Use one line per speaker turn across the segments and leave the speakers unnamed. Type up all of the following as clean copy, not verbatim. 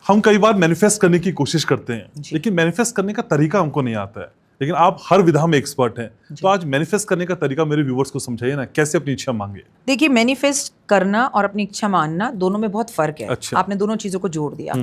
हम कई बार मैनिफेस्ट करने की कोशिश करते हैं, लेकिन मैनिफेस्ट करने का तरीका हमको नहीं आता है, लेकिन आप हर विधा में एक्सपर्ट हैं, तो आज मैनिफेस्ट करने का तरीका मेरे व्यूवर्स को समझाइए ना, कैसे अपनी इच्छा मांगे।
देखिए, मैनिफेस्ट करना और अपनी इच्छा मानना दोनों में बहुत फर्क है।
अच्छा।
आपने दोनों चीजों को जोड़ दिया।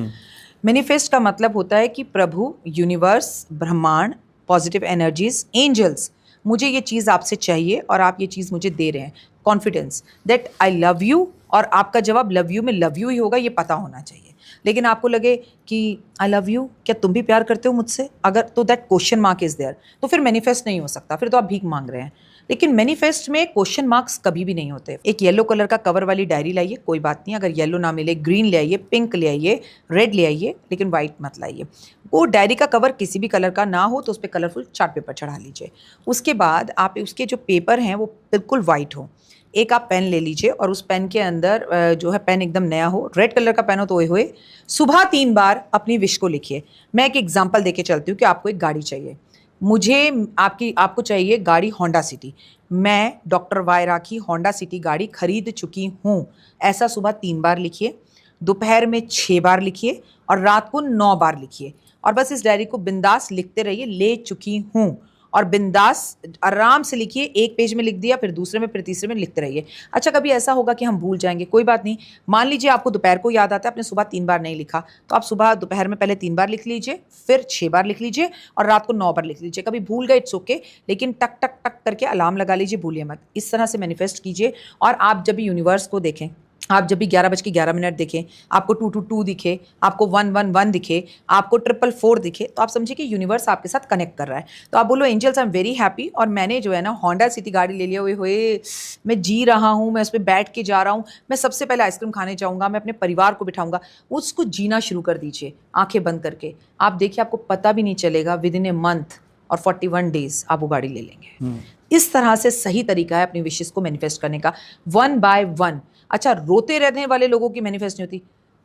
मैनिफेस्ट का मतलब होता है कि प्रभु, यूनिवर्स, ब्रह्मांड, पॉजिटिव एनर्जीज, एंजल्स, मुझे ये चीज आपसे चाहिए और आप ये चीज मुझे दे रहे हैं। Confidence that I love you, और आपका जवाब लव यू में लव यू ही होगा, ये पता होना चाहिए। लेकिन आपको लगे कि आई लव यू, क्या तुम भी प्यार करते हो मुझसे, अगर तो that question mark is there, तो फिर मैनिफेस्ट नहीं हो सकता, फिर तो आप भीख मांग रहे हैं। लेकिन मैनिफेस्ट में क्वेश्चन मार्क्स कभी भी नहीं होते। एक येलो कलर का कवर वाली डायरी लाइए, कोई बात नहीं, अगर येलो ना मिले ग्रीन ले आइए, पिंक ले आइए, रेड ले आइए, लेकिन व्हाइट मत लाइए। वो डायरी का कवर किसी भी कलर का ना हो तो उस पर कलरफुल चार्ट पेपर चढ़ा लीजिए। उसके बाद आप उसके जो पेपर हैं वो बिल्कुल वाइट हो। एक आप पेन ले लीजिए और उस पेन के अंदर जो है, पेन एकदम नया हो, रेड कलर का पेन हो तो ओए होए, सुबह 3 बार अपनी विश को लिखिए। मैं एक एग्जांपल देके चलती हूँ कि आपको एक गाड़ी चाहिए। मुझे आपको चाहिए गाड़ी होंडा सिटी। मैं डॉक्टर वाई राखी होंडा सिटी गाड़ी खरीद चुकी हूँ, ऐसा सुबह 3 बार लिखिए, दोपहर में 6 बार लिखिए और रात को 9 बार लिखिए। और बस इस डायरी को बिंदास लिखते रहिए, ले चुकी हूँ, और बिंदास आराम से लिखिए। एक पेज में लिख दिया, फिर दूसरे में, फिर तीसरे में लिखते रहिए। अच्छा, कभी ऐसा होगा कि हम भूल जाएंगे, कोई बात नहीं। मान लीजिए आपको दोपहर को याद आता है, आपने सुबह 3 बार नहीं लिखा, तो आप सुबह दोपहर में पहले 3 बार लिख लीजिए, फिर 6 बार लिख लीजिए और रात को 9 बार लिख लीजिए। कभी भूल गए, इट्स ओके, लेकिन टक टक टक करके अलार्म लगा लीजिए, भूलिए मत। इस तरह से मैनिफेस्ट कीजिए। और आप जब भी यूनिवर्स को देखें, आप जब भी 11:11 देखें, आपको 222 दिखे, आपको 111 दिखे, आपको 444 दिखे, तो आप समझिए कि यूनिवर्स आपके साथ कनेक्ट कर रहा है। तो आप बोलो, angels I am very happy, और मैंने जो है ना होंडा सिटी गाड़ी ले लिया हुए, मैं जी रहा हूँ, मैं उस पर बैठ के जा रहा हूँ, मैं सबसे पहले आइसक्रीम खाने जाऊँगा, मैं अपने परिवार को बिठाऊंगा। उसको जीना शुरू कर दीजिए आंखें बंद करके। आप देखिए, आपको पता भी नहीं चलेगा, विद इन ए मंथ और 41 डेज आप वो गाड़ी ले लेंगे। इस तरह से सही तरीका है अपनी विशेष को मैनिफेस्ट करने का, 1 by 1। अच्छा, रोते रहने वाले लोगों की मैनिफेस्ट नहीं होती।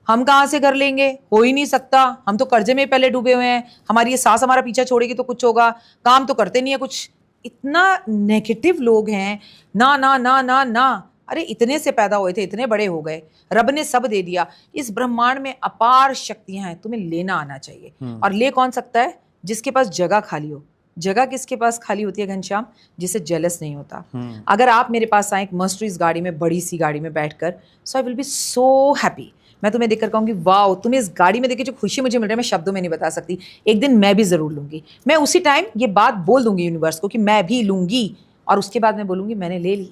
हम कहाँ से घर लेंगे, हो ही नहीं सकता, हम तो कर्जे में पहले डूबे हुए हैं, हमारी ये सास हमारा पीछा छोड़ेगी तो कुछ होगा, काम तो करते नहीं है कुछ। इतना नेगेटिव लोग हैं। ना ना ना ना ना, अरे इतने से पैदा हुए थे, इतने बड़े हो गए, रब ने सब दे दिया। इस ब्रह्मांड में अपार शक्तियां हैं, तुम्हें लेना आना चाहिए। और ले कौन सकता है? जिसके पास जगह खाली हो। जगह किसके पास खाली होती है घनश्याम? जिसे जेलस नहीं होता। अगर आप मेरे पास आए एक मर्सिडीज गाड़ी में, बड़ी सी गाड़ी में बैठकर, so I will be so happy. मैं तुम्हें देखकर कहूंगी, वाओ, तुम्हें इस गाड़ी में देखिए जो खुशी मुझे मिल रही है, मैं शब्दों में नहीं बता सकती। एक दिन मैं भी जरूर लूंगी। मैं उसी टाइम ये बात बोल दूंगी यूनिवर्स को कि मैं भी लूंगी, और उसके बाद मैं बोलूंगी मैंने ले ली,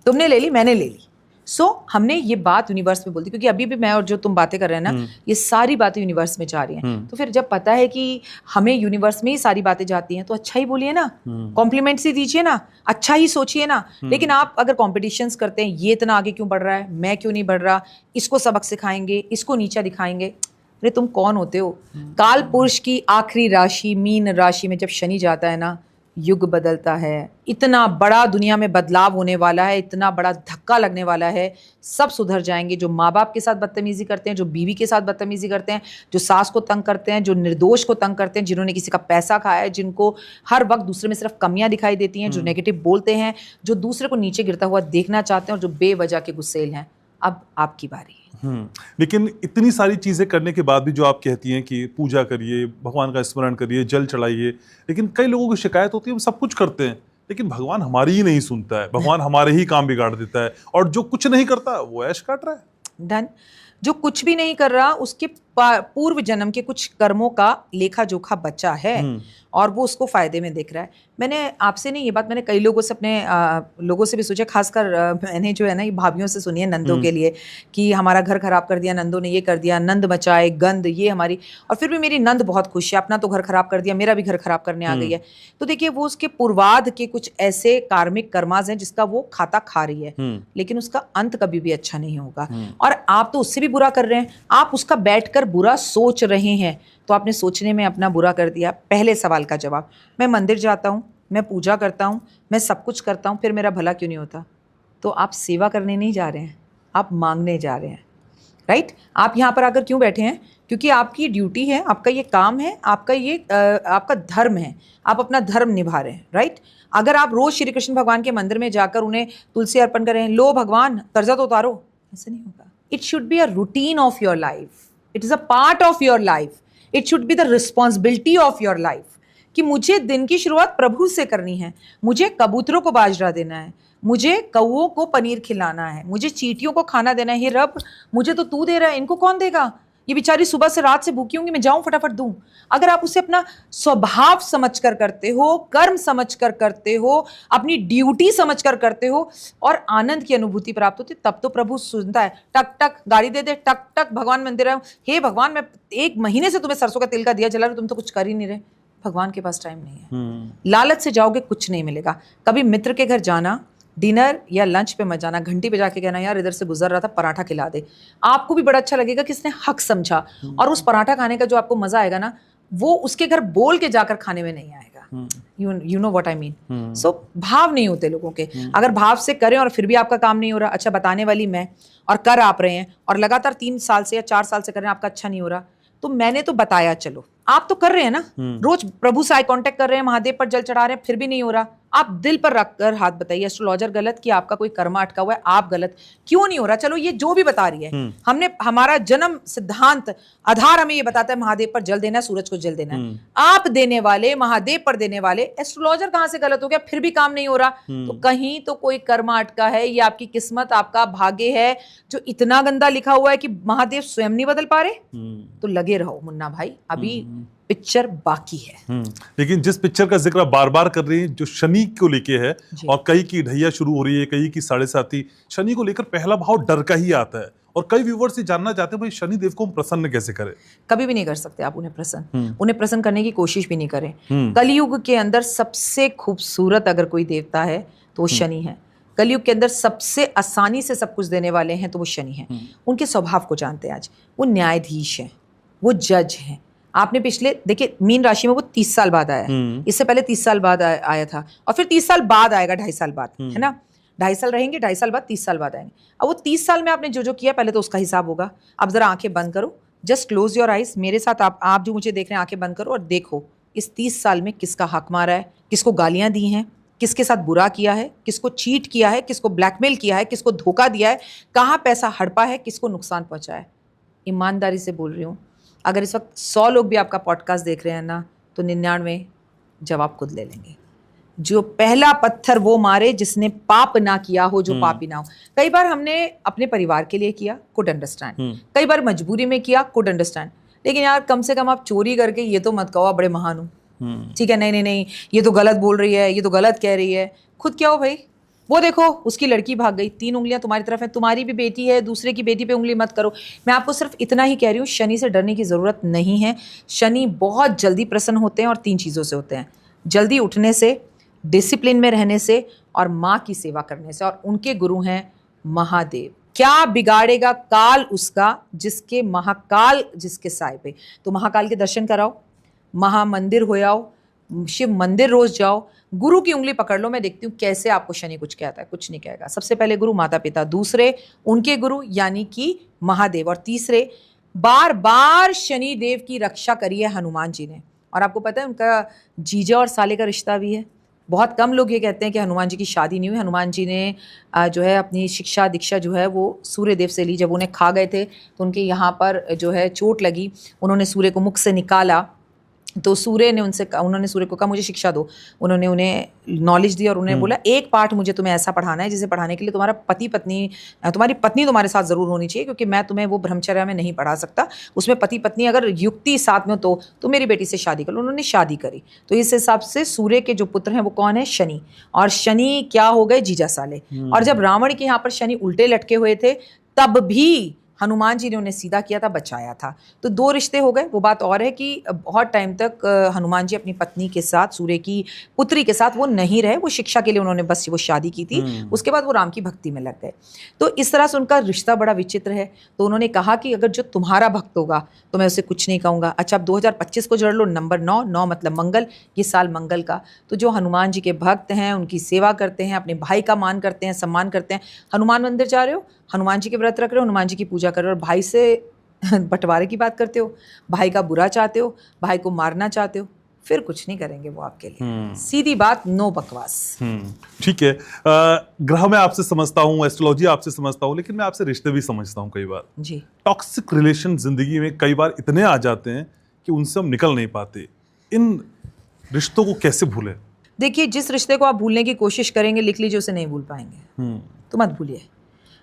तुमने ले ली, मैंने ले ली। सो हमने ये बात यूनिवर्स में बोल दी, क्योंकि अभी भी मैं और जो तुम बातें कर रहे हैं ना, ये सारी बातें यूनिवर्स में जा रही हैं। तो फिर जब पता है कि हमें यूनिवर्स में ही सारी बातें जाती हैं, तो अच्छा ही बोलिए ना, कॉम्प्लीमेंट्स ही दीजिए ना, अच्छा ही सोचिए ना। लेकिन आप अगर कॉम्पिटिशन्स करते हैं, ये इतना आगे क्यों बढ़ रहा है, मैं क्यों नहीं बढ़ रहा, इसको सबक सिखाएंगे, इसको नीचा दिखाएंगे, अरे तुम कौन होते हो? काल पुरुष की आखिरी राशि मीन राशि में जब शनि जाता है ना, युग बदलता है। इतना बड़ा दुनिया में बदलाव होने वाला है, इतना बड़ा धक्का लगने वाला है, सब सुधर जाएंगे। जो माँ बाप के साथ बदतमीजी करते हैं, जो बीवी के साथ बदतमीजी करते हैं, जो सास को तंग करते हैं, जो निर्दोष को तंग करते हैं, जिन्होंने किसी का पैसा खाया है, जिनको हर वक्त दूसरे में सिर्फ कमियां दिखाई देती हैं, जो नेगेटिव बोलते हैं, जो दूसरे को नीचे गिरता हुआ देखना चाहते हैं, और जो बेवजह के गुस्सेल हैं, अब आपकी बारी है।
लेकिन इतनी सारी चीजें करने के बाद भी जो आप कहती हैं कि पूजा करिए, भगवान का स्मरण करिए, जल चढ़ाइए, लेकिन कई लोगों की शिकायत होती है वो सब कुछ करते हैं, लेकिन भगवान हमारी ही नहीं सुनता है, भगवान हमारे ही काम बिगाड़ देता है, और जो कुछ नहीं करता वो ऐश काट रहा है।
डन। जो कुछ भी नहीं कर रहा, उसके पूर्व जन्म के कुछ कर्मों का लेखा जोखा बचा है, और वो उसको फायदे में देख रहा है। मैंने आपसे नहीं, ये बात मैंने कई लोगों से, अपने लोगों से भी सोचा, खासकर मैंने जो है ना ये भाभीयों से सुनी है नंदों के लिए, कि हमारा घर खराब कर दिया नंदों ने, ये कर दिया, नंद मचाए गंद, ये हमारी। और फिर भी मेरी नंद बहुत खुश है, अपना तो घर खराब कर दिया, मेरा भी घर खराब करने आ गई है। तो देखिए, वो उसके पूर्वाध के कुछ ऐसे कार्मिक कर्माज हैं जिसका वो खाता खा रही है, लेकिन उसका अंत कभी भी अच्छा नहीं होगा। और आप तो उससे भी बुरा कर रहे हैं, आप उसका बैठकर बुरा सोच रहे हैं, तो आपने सोचने में अपना बुरा कर दिया। पहले सवाल का जवाब, मैं मंदिर जाता हूँ, मैं पूजा करता हूँ, मैं सब कुछ करता हूँ, फिर मेरा भला क्यों नहीं होता? तो आप सेवा करने नहीं जा रहे हैं, आप मांगने जा रहे हैं, राइट? आप यहाँ पर आकर क्यों बैठे हैं? क्योंकि आपकी ड्यूटी है, आपका ये काम है, आपका ये आपका धर्म है, आप अपना धर्म निभा रहे हैं, राइट? अगर आप रोज श्री कृष्ण भगवान के मंदिर में जाकर उन्हें तुलसी अर्पण कर रहे हैं, लो भगवान कर्जा तो उतारो, ऐसा नहीं होगा। It should be a routine of your life. It is a part of your life, it should be the responsibility of your life कि मुझे दिन की शुरुआत प्रभु से करनी है, मुझे कबूतरों को बाजरा देना है, मुझे कौओं को पनीर खिलाना है, मुझे चींटियों को खाना देना है। हे रब, मुझे तो तू दे रहा है, इनको कौन देगा? ये बेचारी सुबह से रात से भूखी होंगी, मैं जाऊं फटाफट दूं। अगर आप उसे अपना स्वभाव समझकर करते हो, कर्म समझकर करते हो, अपनी ड्यूटी समझकर करते हो और आनंद की अनुभूति प्राप्त होती, तब तो प्रभु सुनता है। टक टक गाड़ी दे दे, टक टक भगवान मंदिर आऊं, हे भगवान मैं 1 महीने से तुम्हें सरसों का तेल का दिया जला रहा हूं, तुम तो कुछ कर ही नहीं रहे। भगवान के पास टाइम नहीं है। लालच से जाओगे कुछ नहीं मिलेगा। कभी मित्र के घर जाना, डिनर या लंच पे मत जाना, घंटी पे जाके कहना यार इधर से गुजर रहा था, पराठा खिला दे। आपको भी बड़ा अच्छा लगेगा कि इसने हक समझा, और उस पराठा खाने का जो आपको मजा आएगा ना, वो उसके घर बोल के जाकर खाने में नहीं आएगा। You know what I mean. So भाव नहीं होते लोगों के। अगर भाव से करें और फिर भी आपका काम नहीं हो रहा, अच्छा बताने वाली मैं, और कर आप रहे हैं और लगातार 3 साल से या 4 साल से कर रहे हैं, आपका अच्छा नहीं हो रहा, तो मैंने तो बताया, चलो आप तो कर रहे हैं ना, रोज प्रभु से आई कांटेक्ट कर रहे हैं, महादेव पर जल चढ़ा रहे हैं, फिर भी नहीं हो रहा, आप दिल पर रखकर हाथ बताइए, एस्ट्रोलॉजर गलत कि आपका कोई कर्मा अटका हुआ है, आप गलत, क्यों नहीं हो रहा? चलो ये जो भी बता रही है, हमने हमारा जन्म सिद्धांत आधार हमें ये बताता है महादेव पर जल देना है, सूरज को जल देना है। आप देने वाले, महादेव पर देने वाले, एस्ट्रोलॉजर कहां से गलत हो गया? फिर भी काम नहीं हो रहा, तो कहीं तो कोई कर्मा अटका है, ये आपकी किस्मत, आपका भाग्य है जो इतना गंदा लिखा हुआ है कि महादेव स्वयं नहीं बदल पा रहे। तो लगे रहो मुन्ना भाई, अभी पिक्चर बाकी है।
लेकिन जिस पिक्चर का जिक्र आप बार बार कर रही हैं, जो शनि को लेके है, और कई की ढैया शुरू हो रही है, कई की 7.5, शनि को लेकर पहला भाव डर का ही आता है, और कई व्यूवर्स ये जानना चाहते हैं भाई शनि देव को हम प्रसन्न कैसे करें?
कभी भी नहीं कर सकते आप उन्हें प्रसन्न, उन्हें प्रसन्न करने की कोशिश भी नहीं करें। कलयुग के अंदर सबसे खूबसूरत अगर कोई देवता है तो वो शनि है। कलयुग के अंदर सबसे आसानी से सब कुछ देने वाले हैं तो वो शनि हैं। उनके स्वभाव को जानते हैं आज। वो न्यायाधीश हैं, वो जज हैं। आपने पिछले देखिए मीन राशि में वो 30 साल बाद आया है, इससे पहले 30 साल बाद आया था, और फिर 30 साल बाद आएगा, 2.5 साल बाद, है ना? 2.5 साल रहेंगे, 2.5 साल बाद 30 साल बाद आएंगे। अब वो 30 साल में आपने जो जो किया पहले तो उसका हिसाब होगा। अब जरा आंखें बंद करो, जस्ट क्लोज योर आइज, मेरे साथ आप जो मुझे देख रहे हैं आंखें बंद करो और देखो इस 30 साल में किसका हक मारा है, किसको गालियां दी हैं, किसके साथ बुरा किया है, किसको चीट किया है, किसको ब्लैकमेल किया है, किसको धोखा दिया है, कहाँ पैसा हड़पा है, किसको नुकसान पहुंचा है। ईमानदारी से बोल रही हूँ, अगर इस वक्त 100 लोग भी आपका पॉडकास्ट देख रहे हैं ना, तो 99 जवाब खुद ले लेंगे। जो पहला पत्थर वो मारे जिसने पाप ना किया हो, जो पापी ना हो। कई बार हमने अपने परिवार के लिए किया, कुड अंडरस्टैंड, कई बार मजबूरी में किया, कुड अंडरस्टैंड, लेकिन यार कम से कम आप चोरी करके ये तो मत कहो आप बड़े महान हो, ठीक है? नहीं नहीं नहीं, ये तो गलत बोल रही है, ये तो गलत कह रही है। खुद क्या हो भाई? वो देखो उसकी लड़की भाग गई, 3 उंगलियां तुम्हारी तरफ है, तुम्हारी भी बेटी है, दूसरे की बेटी पे उंगली मत करो। मैं आपको सिर्फ इतना ही कह रही हूँ, शनि से डरने की जरूरत नहीं है। शनि बहुत जल्दी प्रसन्न होते हैं और 3 चीज़ों से होते हैं, जल्दी उठने से, डिसिप्लिन में रहने से और माँ की सेवा करने से, और उनके गुरु हैं महादेव। क्या बिगाड़ेगा काल उसका जिसके महाकाल जिसके साए पे? तो महाकाल के दर्शन कराओ, महामंदिर हो आओ, शिव मंदिर रोज जाओ, गुरु की उंगली पकड़ लो। मैं देखती हूँ कैसे आपको शनि कुछ कहता है। कुछ नहीं कहेगा। सबसे पहले गुरु माता पिता, दूसरे उनके गुरु यानी कि महादेव, और तीसरे बार बार शनि देव की रक्षा करी है हनुमान जी ने। और आपको पता है उनका जीजा और साले का रिश्ता भी है। बहुत कम लोग ये कहते हैं कि हनुमान जी की शादी नहीं हुई। हनुमान जी ने जो है अपनी शिक्षा दीक्षा जो है वो सूर्य देव से ली। जब उन्हें खा गए थे तो उनके यहाँ पर जो है चोट लगी, उन्होंने सूर्य को मुख से निकाला, तो सूर्य ने उन्होंने सूर्य को कहा मुझे शिक्षा दो। उन्होंने उन्हें नॉलेज दी और उन्होंने बोला एक पाठ मुझे तुम्हें ऐसा पढ़ाना है जिसे पढ़ाने के लिए तुम्हारी पत्नी तुम्हारे साथ ज़रूर होनी चाहिए, क्योंकि मैं तुम्हें वो ब्रह्मचर्या में नहीं पढ़ा सकता। उसमें पति पत्नी अगर युक्ति साथ में तो मेरी बेटी से शादी कर लो। उन्होंने शादी करी। तो इस हिसाब से सूर्य के जो पुत्र हैं वो कौन है? शनि। और शनि क्या हो गए? जीजा साले। और जब रावण के यहाँ पर शनि उल्टे लटके हुए थे तब भी हनुमान जी ने उन्हें सीधा किया था, बचाया था। तो 2 रिश्ते हो गए। वो बात और है कि बहुत टाइम तक हनुमान जी अपनी पत्नी के साथ, सूर्य की पुत्री के साथ वो नहीं रहे। वो शिक्षा के लिए उन्होंने बस वो शादी की थी। उसके बाद वो राम की भक्ति में लग गए। तो इस तरह से उनका रिश्ता बड़ा विचित्र है। तो उन्होंने कहा कि अगर जो तुम्हारा भक्त होगा तो मैं उसे कुछ नहीं कहूँगा। अच्छा, अब 2025 को जोड़ लो, नंबर 9 मतलब मंगल, ये साल मंगल का। तो जो हनुमान जी के भक्त हैं, उनकी सेवा करते हैं, अपने भाई का मान करते हैं, सम्मान करते हैं, हनुमान मंदिर जा रहे हो, हनुमान जी के व्रत रख रहे हो, हनुमान जी की पूजा कर रहे हो, और भाई से बंटवारे की बात करते हो, भाई का बुरा चाहते हो, भाई को मारना चाहते हो, फिर कुछ नहीं करेंगे वो आपके लिए। सीधी बात, नो बकवास।
ठीक है। ग्रह में आपसे समझता हूँ, एस्ट्रोलॉजी आपसे समझता हूँ, लेकिन मैं आपसे रिश्ते भी समझता हूँ कई बार।
जी।
टॉक्सिक रिलेशन जिंदगी में कई बार इतने आ जाते हैं कि उनसे हम निकल नहीं पाते। इन रिश्तों को कैसे भूलें?
देखिए, जिस रिश्ते को आप भूलने की कोशिश करेंगे, लिख लीजिए, उसे नहीं भूल पाएंगे। तो मत भूलिए,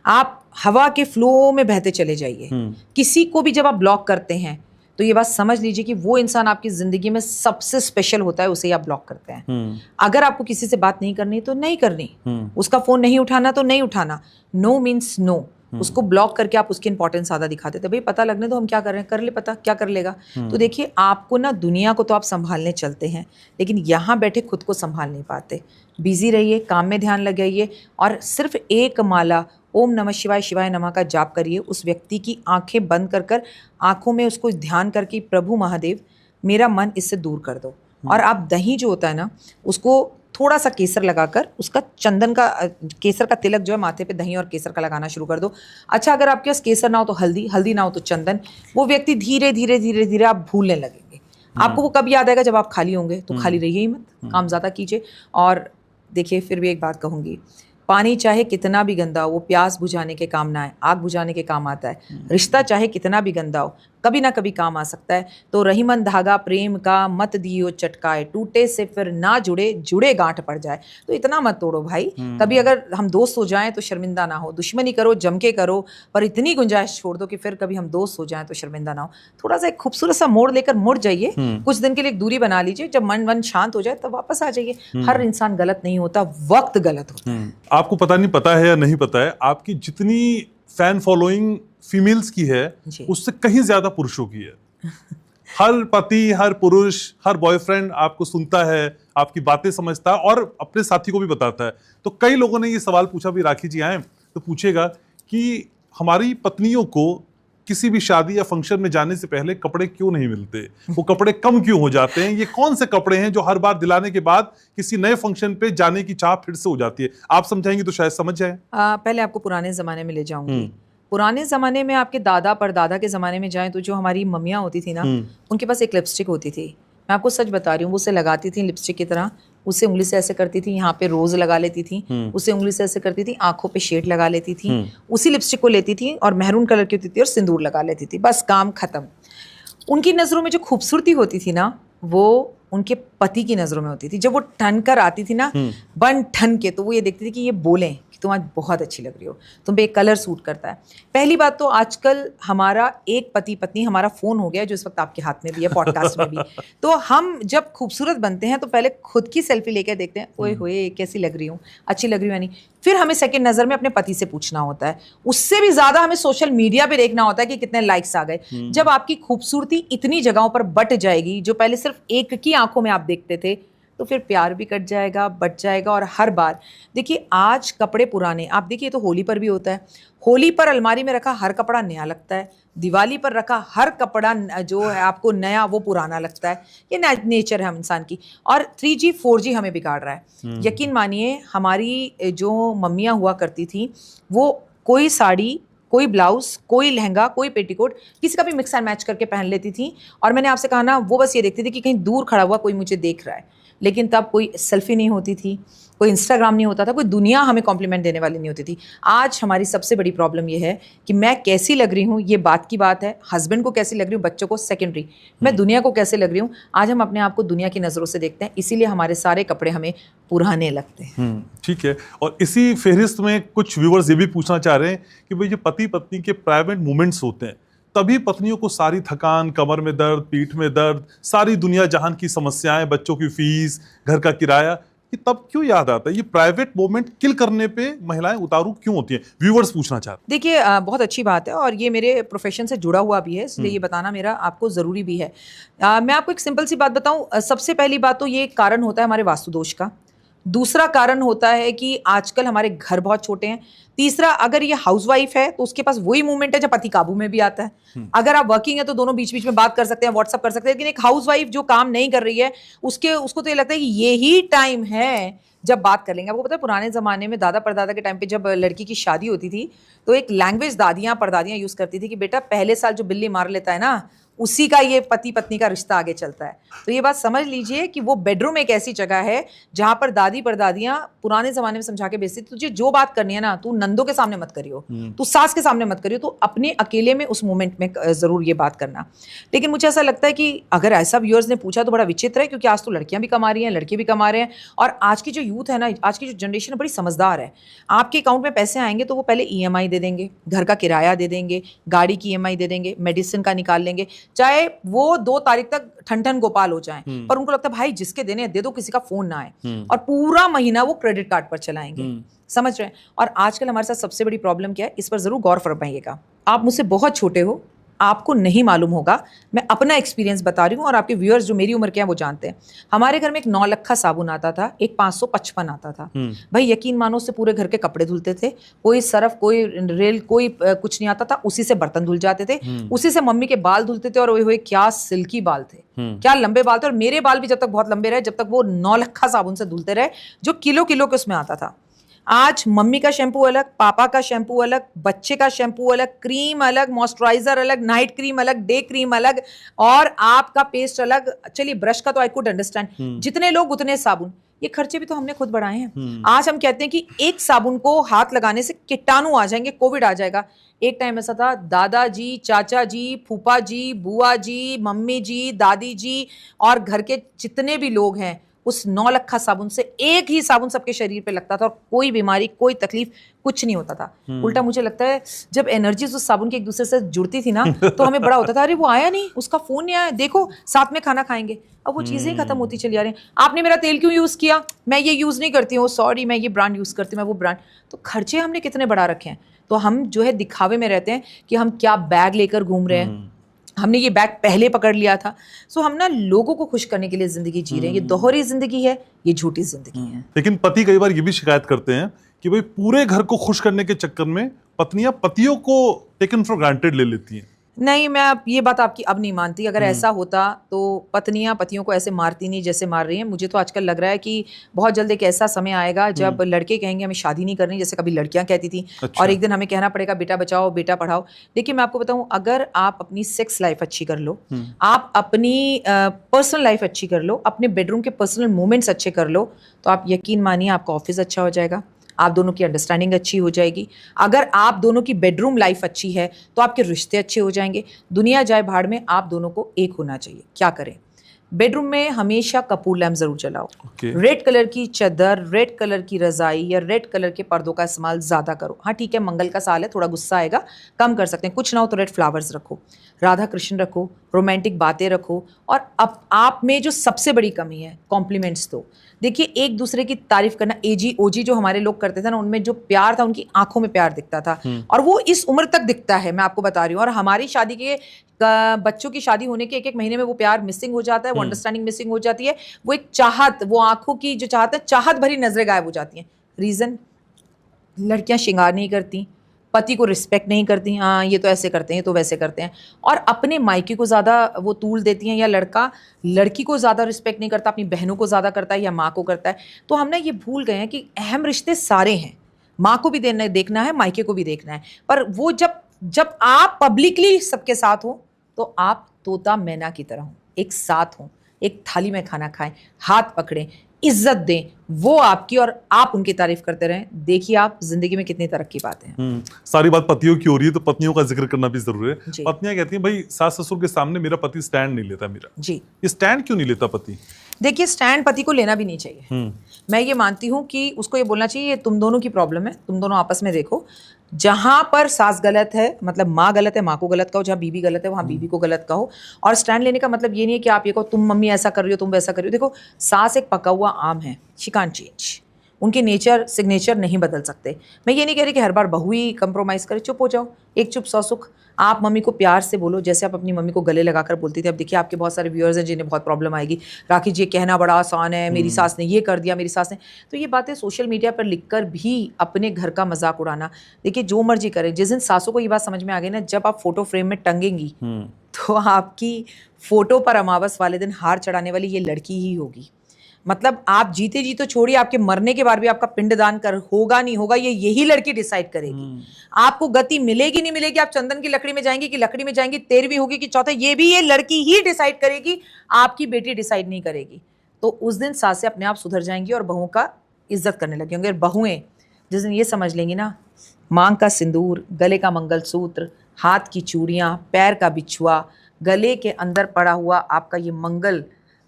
आप हवा के फ्लो में बहते चले जाइए। किसी को भी जब आप ब्लॉक करते हैं तो ये बात समझ लीजिए कि वो इंसान आपकी जिंदगी में सबसे स्पेशल होता है, उसे ही आप ब्लॉक करते हैं। अगर आपको किसी से बात नहीं करनी तो नहीं करनी, उसका फोन नहीं उठाना तो नहीं उठाना। No means no. उसको ब्लॉक करके आप उसकी इंपॉर्टेंस ज्यादा दिखाते थे। भाई पता लगने तो हम क्या कर रहे हैं, कर ले पता, क्या कर लेगा। तो देखिए, आपको ना दुनिया को तो आप संभालने चलते हैं, लेकिन यहाँ बैठे खुद को संभाल नहीं पाते। बिजी रहिए, काम में ध्यान लगाइए और सिर्फ एक माला ओम नमः शिवाय शिवाय नमः का जाप करिए। उस व्यक्ति की आंखें बंद कर कर आंखों में उसको ध्यान करके, प्रभु महादेव मेरा मन इससे दूर कर दो। और आप दही जो होता है ना, उसको थोड़ा सा केसर लगाकर, उसका चंदन का केसर का तिलक जो है माथे पे दही और केसर का लगाना शुरू कर दो। अच्छा, अगर आपके पास केसर ना हो तो हल्दी, हल्दी ना हो तो चंदन। वो व्यक्ति धीरे धीरे धीरे धीरे आप भूलने लगेंगे। आपको वो कब याद आएगा? जब आप खाली होंगे। तो खाली रहिए ही मत, काम ज़्यादा कीजिए। और देखिए, फिर भी एक बात कहूँगी, पानी चाहे कितना भी गंदा हो, वो प्यास बुझाने के काम ना आए, आग बुझाने के काम आता है। रिश्ता चाहे कितना भी गंदा हो, कभी ना कभी काम आ सकता है। तो रहीमन धागा प्रेम का मत दियो चटकाए, टूटे से फिर ना जुड़े, जुड़े गांठ पड़ जाए। तो इतना मत तोड़ो भाई। कभी अगर हम दोस्त हो जाएं तो शर्मिंदा ना हो। दुश्मनी करो, जम के करो, पर इतनी गुंजाइश छोड़ दो कि फिर कभी हम दोस्त हो जाएं तो शर्मिंदा ना हो। थोड़ा सा एक खूबसूरत सा मोड़ लेकर मुड़ जाइए, कुछ दिन के लिए एक दूरी बना लीजिए। जब मन शांत हो जाए तब वापस आ जाइए। हर इंसान गलत नहीं होता, वक्त गलत होता है।
आपको पता नहीं, पता है या नहीं पता है, आपकी जितनी फैन फॉलोइंग फीमेल्स की है उससे कहीं ज्यादा पुरुषों की है। हर पति, हर पुरुष, हर बॉयफ्रेंड आपको सुनता है, आपकी बातें समझता है और अपने साथी को भी बताता है। तो कई लोगों ने ये सवाल पूछा भी, राखी जी आए तो पूछेगा कि हमारी पत्नियों को किसी भी शादी या फंक्शन में जाने से पहले कपड़े क्यों नहीं मिलते, वो कपड़े कम क्यों हो जाते हैं, ये कौन से कपड़े हैं जो हर बार दिलाने के बाद किसी नए फंक्शन पे जाने की चाह फिर से हो जाती है? आप समझाएंगे तो शायद समझ जाए।
पहले आपको पुराने जमाने में ले जाऊंगी। पुराने ज़माने में आपके दादा परदादा के ज़माने में जाएं तो जो हमारी मम्मियाँ होती थी ना, उनके पास एक लिपस्टिक होती थी। मैं आपको सच बता रही हूँ, वो उसे लगाती थी लिपस्टिक की तरह, उसे उंगली से ऐसे करती थी, यहाँ पे रोज लगा लेती थी, उसे उंगली से ऐसे करती थी, आंखों पे शेड लगा लेती थी, उसी लिपस्टिक को लेती थी और मेहरून कलर की होती थी और सिंदूर लगा लेती थी, बस काम खत्म। उनकी नज़रों में जो खूबसूरती होती थी ना, वो उनके पति की नज़रों में होती थी। जब वो ठन कर आती थी ना, बन ठन के, तो वो ये देखती थी कि ये बोलें कि तुम आज बहुत अच्छी लग रही हो, तुम पे एक कलर सूट करता है। पहली बात तो आजकल हमारा एक पति पत्नी हमारा फ़ोन हो गया, जो इस वक्त आपके हाथ में भी है, पॉडकास्ट में भी। तो हम जब खूबसूरत बनते हैं तो पहले खुद की सेल्फी लेकर देखते हैं, ओए होए कैसी लग रही हूँ, अच्छी लग रही हूँ या नहीं। फिर हमें सेकंड नज़र में अपने पति से पूछना होता है। उससे भी ज़्यादा हमें सोशल मीडिया पे देखना होता है कि कितने लाइक्स आ गए। जब आपकी खूबसूरती इतनी जगहों पर बट जाएगी, जो पहले सिर्फ एक की आंखों में आप देखते थे, तो फिर प्यार भी कट जाएगा, बट जाएगा। और हर बार देखिए, आज कपड़े पुराने, आप देखिए तो होली पर भी होता है, होली पर अलमारी में रखा हर कपड़ा नया लगता है, दिवाली पर रखा हर कपड़ा जो है आपको नया वो पुराना लगता है। ये नेचर है हम इंसान की। और 3G 4G हमें बिगाड़ रहा है। यकीन मानिए, हमारी जो मम्मियाँ हुआ करती थी, वो कोई साड़ी, कोई ब्लाउज, कोई लहंगा, कोई पेटीकोट, किसी का भी मिक्स एंड मैच करके पहन लेती थी। और मैंने आपसे कहा ना, वो बस ये देखती थी कि कहीं दूर खड़ा हुआ कोई मुझे देख रहा है। लेकिन तब कोई सेल्फी नहीं होती थी, कोई इंस्टाग्राम नहीं होता था, कोई दुनिया हमें कॉम्प्लीमेंट देने वाली नहीं होती थी। आज हमारी सबसे बड़ी प्रॉब्लम ये है कि मैं कैसी लग रही हूँ ये बात की बात है, हस्बैंड को कैसी लग रही हूँ, बच्चों को सेकेंडरी, मैं दुनिया को कैसे लग रही हूँ। आज हम अपने आप को दुनिया की नज़रों से देखते हैं, इसीलिए हमारे सारे कपड़े हमें पुराने लगते हैं।
ठीक है। और इसी फहरिस्त में कुछ व्यूअर्स ये भी पूछना चाह रहे हैं कि भाई, जो पति पत्नी के प्राइवेट मोमेंट्स होते हैं, तभी पत्नियों को सारी थकान, कमर में दर्द, पीठ में दर्द, सारी दुनिया जहान की समस्याएं, बच्चों की फीस, घर का किराया, ये तब क्यों याद आता है? ये प्राइवेट मोमेंट किल करने पे महिलाएं उतारू क्यों होती हैं? व्यूअर्स पूछना चाहते हैं।
देखिए, बहुत अच्छी बात है और ये मेरे प्रोफेशन से जुड़ा हुआ भी है, इसलिए ये बताना मेरा आपको ज़रूरी भी है। मैं आपको एक सिंपल सी बात बताऊं। सबसे पहली बात तो ये कारण होता है हमारे वास्तु दोष का। दूसरा कारण होता है कि आजकल हमारे घर बहुत छोटे हैं। तीसरा, अगर ये हाउसवाइफ है तो उसके पास वही मूवमेंट है जब पति काबू में भी आता है। अगर आप वर्किंग है तो दोनों बीच बीच में बात कर सकते हैं, व्हाट्सअप कर सकते हैं। लेकिन एक हाउसवाइफ जो काम नहीं कर रही है, उसको तो ये लगता है कि यही टाइम है जब बात कर लेंगे। आपको पता है, पुराने ज़माने में दादा परदादा के टाइम पे जब लड़की की शादी होती थी, तो एक लैंग्वेज दादियाँ परदादियाँ यूज़ करती थी कि बेटा, पहले साल जो बिल्ली मार लेता है ना, उसी का ये पति पत्नी का रिश्ता आगे चलता है। तो ये बात समझ लीजिए कि वो बेडरूम एक ऐसी जगह है जहां पर दादी परदादियां पुराने जमाने में समझा के बेचती थी, तुझे जो बात करनी है ना, तू नंदों के सामने मत करियो, तू सास के सामने मत करियो, तो अपने अकेले में उस मोमेंट में जरूर ये बात करना। लेकिन मुझे ऐसा लगता है कि अगर ऐसा व्यूअर्स ने पूछा तो बड़ा विचित्र है, क्योंकि आज तो लड़कियां भी कमा रही हैं, लड़के भी कमा रहे हैं, और आज की जो यूथ है ना, आज की जो जनरेशन है बड़ी समझदार है। आपके अकाउंट में पैसे आएंगे तो वो पहले EMI दे देंगे, घर का किराया दे देंगे, गाड़ी की EMI दे देंगे, मेडिसिन का निकाल लेंगे, चाहे वो 2 तारीख तक ठन गोपाल हो जाएं, पर उनको लगता है भाई जिसके देने दे दो, किसी का फोन ना आए, और पूरा महीना वो क्रेडिट कार्ड पर चलाएंगे। समझ रहे हैं? और आजकल हमारे साथ सबसे बड़ी प्रॉब्लम क्या है, इस पर जरूर गौर फरमाइएगा। आप मुझसे बहुत छोटे हो, आपको नहीं मालूम होगा, मैं अपना एक्सपीरियंस बता रही हूँ, और आपके व्यूअर्स जो मेरी उम्र के हैं वो जानते हैं। हमारे घर में एक 9 लक्खा साबुन आता था, एक 555 आता था। भाई यकीन मानो, उससे पूरे घर के कपड़े धुलते थे, कोई सरफ, कोई रेल, कोई कुछ नहीं आता था, उसी से बर्तन धुल जाते थे, उसी से मम्मी के बाल धुलते थे, और वो क्या सिल्की बाल थे, क्या लंबे बाल थे। और मेरे बाल भी जब तक बहुत लंबे रहे, जब तक वो 9 लक्खा साबुन से धुलते रहे, जो किलो किलो के उसमें आता था। आज मम्मी का शैम्पू अलग, पापा का शैम्पू अलग, बच्चे का शैम्पू अलग, क्रीम अलग, मॉइस्चराइजर अलग, नाइट क्रीम अलग, डे क्रीम अलग, और आपका पेस्ट अलग। चलिए ब्रश का तो आई कुड अंडरस्टैंड, जितने लोग उतने साबुन, ये खर्चे भी तो हमने खुद बढ़ाए हैं। आज हम कहते हैं कि एक साबुन को हाथ लगाने से कीटाणु आ जाएंगे, कोविड आ जाएगा। एक टाइम ऐसा था, दादाजी, चाचा जी, फूफा जी, बुआ जी, मम्मी जी, दादी जी, और घर के जितने भी लोग हैं, उस 9 लक्खा साबुन से एक ही साबुन सबके शरीर पे लगता था, और कोई बीमारी, कोई तकलीफ, कुछ नहीं होता था। उल्टा मुझे लगता है जब एनर्जीज उस साबुन की एक दूसरे से जुड़ती थी ना, तो हमें बड़ा होता था, अरे वो आया नहीं, उसका फोन नहीं आया, देखो साथ में खाना खाएंगे। अब वो चीजें खत्म होती चली आ रही हैं। आपने मेरा तेल क्यों यूज किया, मैं ये यूज नहीं करती हूँ, सॉरी मैं ये ब्रांड यूज करती हूँ, मैं वो ब्रांड। तो खर्चे हमने कितने बढ़ा रखे हैं। तो हम जो है दिखावे में रहते हैं कि हम क्या बैग लेकर घूम रहे हैं, हमने ये बैग पहले पकड़ लिया था। सो हम ना लोगों को खुश करने के लिए जिंदगी जी रहे हैं। ये दोहरी जिंदगी है, ये झूठी जिंदगी है।
लेकिन पति कई बार ये भी शिकायत करते हैं कि भाई पूरे घर को खुश करने के चक्कर में पत्नियां पतियों को टेकन फॉर ग्रांटेड ले लेती हैं।
नहीं, मैं अब ये बात आपकी अब नहीं मानती। अगर ऐसा होता तो पत्नियां पतियों को ऐसे मारती नहीं जैसे मार रही हैं। मुझे तो आजकल लग रहा है कि बहुत जल्द एक ऐसा समय आएगा जब लड़के कहेंगे हमें शादी नहीं करनी, जैसे कभी लड़कियां कहती थी। अच्छा। और एक दिन हमें कहना पड़ेगा बेटा बचाओ, बेटा पढ़ाओ। देखिए मैं आपको बताऊं, अगर आप अपनी सेक्स लाइफ अच्छी कर लो, आप अपनी पर्सनल लाइफ अच्छी कर लो, अपने बेडरूम के पर्सनल मोमेंट्स अच्छे कर लो, तो आप यकीन मानिए आपका ऑफिस अच्छा हो जाएगा, आप दोनों की अंडरस्टैंडिंग अच्छी हो जाएगी। अगर आप दोनों की बेडरूम लाइफ अच्छी है तो आपके रिश्ते अच्छे हो जाएंगे। दुनिया जाए भाड़ में, आप दोनों को एक होना चाहिए। क्या करें? बेडरूम में हमेशा कपूर लैम्प जरूर जलाओ। रेड कलर की चादर, रेड कलर की रजाई या रेड कलर के पर्दों का इस्तेमाल ज्यादा करो। हाँ ठीक है, मंगल का साल है, थोड़ा गुस्सा आएगा, कम कर सकते हैं। कुछ ना हो तो रेड फ्लावर्स रखो, राधा कृष्ण रखो, रोमांटिक बातें रखो। और अब आप में जो सबसे बड़ी कमी है, कॉम्प्लीमेंट्स दो। देखिए एक दूसरे की तारीफ करना, एजी ओजी जो हमारे लोग करते थे ना, उनमें जो प्यार था, उनकी आंखों में प्यार दिखता था, और वो इस उम्र तक दिखता है, मैं आपको बता रही हूँ। और हमारी शादी के बच्चों की शादी होने के 1-1 महीने में वो प्यार मिसिंग हो जाता है, वो अंडरस्टैंडिंग मिसिंग हो जाती है, वो एक चाहत, वो आंखों की जो चाहत है, चाहत भरी नजरें गायब हो जाती हैं। रीजन, लड़कियां श्रृंगार नहीं करती, पति को रिस्पेक्ट नहीं करती, हाँ ये तो ऐसे करते हैं, ये तो वैसे करते हैं, और अपने मायके को ज़्यादा वो तूल देती हैं, या लड़का लड़की को ज़्यादा रिस्पेक्ट नहीं करता, अपनी बहनों को ज़्यादा करता है या माँ को करता है। तो हम ना ये भूल गए हैं कि अहम रिश्ते सारे हैं, माँ को भी देखना है, मायके को भी देखना है। पर वो जब आप पब्लिकली सबके साथ हो, तो आप तोता मैना की तरह हो, एक साथ हो, एक थाली में खाना खाएं, हाथ पकड़ें, इज्जत दें, वो आपकी और आप उनकी तारीफ करते रहें। देखिए आप जिंदगी में कितनी तरक्की पाते हैं।
सारी बात पतियों की हो रही है, तो पत्नियों का जिक्र करना भी जरूरी है। पत्नियां कहती हैं भाई सास ससुर के सामने मेरा पति स्टैंड नहीं लेता मेरा। जी, ये स्टैंड क्यों नहीं लेता पति?
देखिए स्टैंड पति को लेना भी नहीं चाहिए। मैं ये मानती हूँ कि उसको ये बोलना चाहिए ये तुम दोनों की प्रॉब्लम है, तुम दोनों आपस में देखो। जहां पर सास गलत है, मतलब माँ गलत है, माँ को गलत कहो, जहाँ बीबी गलत है वहाँ बीबी को गलत कहो। और स्टैंड लेने का मतलब ये नहीं है कि आप ये कहो तुम मम्मी ऐसा कर रही हो, तुम वैसा कर रही हो। देखो सास एक पका हुआ आम है, शी कांट चेंज, उनके नेचर सिग्नेचर नहीं बदल सकते। मैं ये नहीं कह रही कि हर बार बहू ही कंप्रोमाइज़ करे, चुप हो जाओ, एक चुप 100 सुख। आप मम्मी को प्यार से बोलो, जैसे आप अपनी मम्मी को गले लगाकर बोलती थी। अब देखिए आपके बहुत सारे व्यूअर्स हैं जिन्हें बहुत प्रॉब्लम आएगी, राखी जी कहना बड़ा आसान है, मेरी सास ने ये कर दिया, मेरी सास ने, तो ये बातें सोशल मीडिया पर लिखकर भी अपने घर का मजाक उड़ाना। देखिए जो मर्जी करे, जिस दिन सासों को ये बात समझ में आ गई ना, जब आप फोटो फ्रेम में टंगेंगी तो आपकी फोटो पर अमावस वाले दिन हार चढ़ाने वाली ये लड़की ही होगी। मतलब आप जीते जी तो छोड़िए, आपके मरने के बाद भी आपका पिंडदान कर होगा नहीं होगा, ये यही लड़की डिसाइड करेगी। आपको गति मिलेगी नहीं मिलेगी, आप चंदन की लकड़ी में जाएंगी कि लकड़ी में जाएंगी, 13वीं होगी कि चौथा, ये भी ये लड़की ही डिसाइड करेगी, आपकी बेटी डिसाइड नहीं करेगी। तो उस दिन सासें अपने आप सुधर जाएंगी और बहुओं का इज्जत करने लगी होंगी। और बहुएं जिस दिन ये समझ लेंगी ना, मांग का सिंदूर, गले का मंगलसूत्र, हाथ की चूड़ियां, पैर का बिछुआ, गले के अंदर पड़ा हुआ आपका ये मंगल,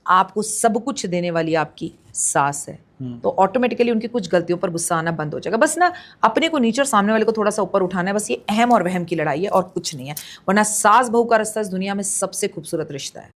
आपको सब कुछ देने वाली आपकी सास है, तो ऑटोमेटिकली उनकी कुछ गलतियों पर गुस्सा आना बंद हो जाएगा। बस ना अपने को नीचे और सामने वाले को थोड़ा सा ऊपर उठाना है, बस ये अहम और वहम की लड़ाई है और कुछ नहीं है। वरना सास बहू का रिश्ता इस दुनिया में सबसे खूबसूरत रिश्ता है।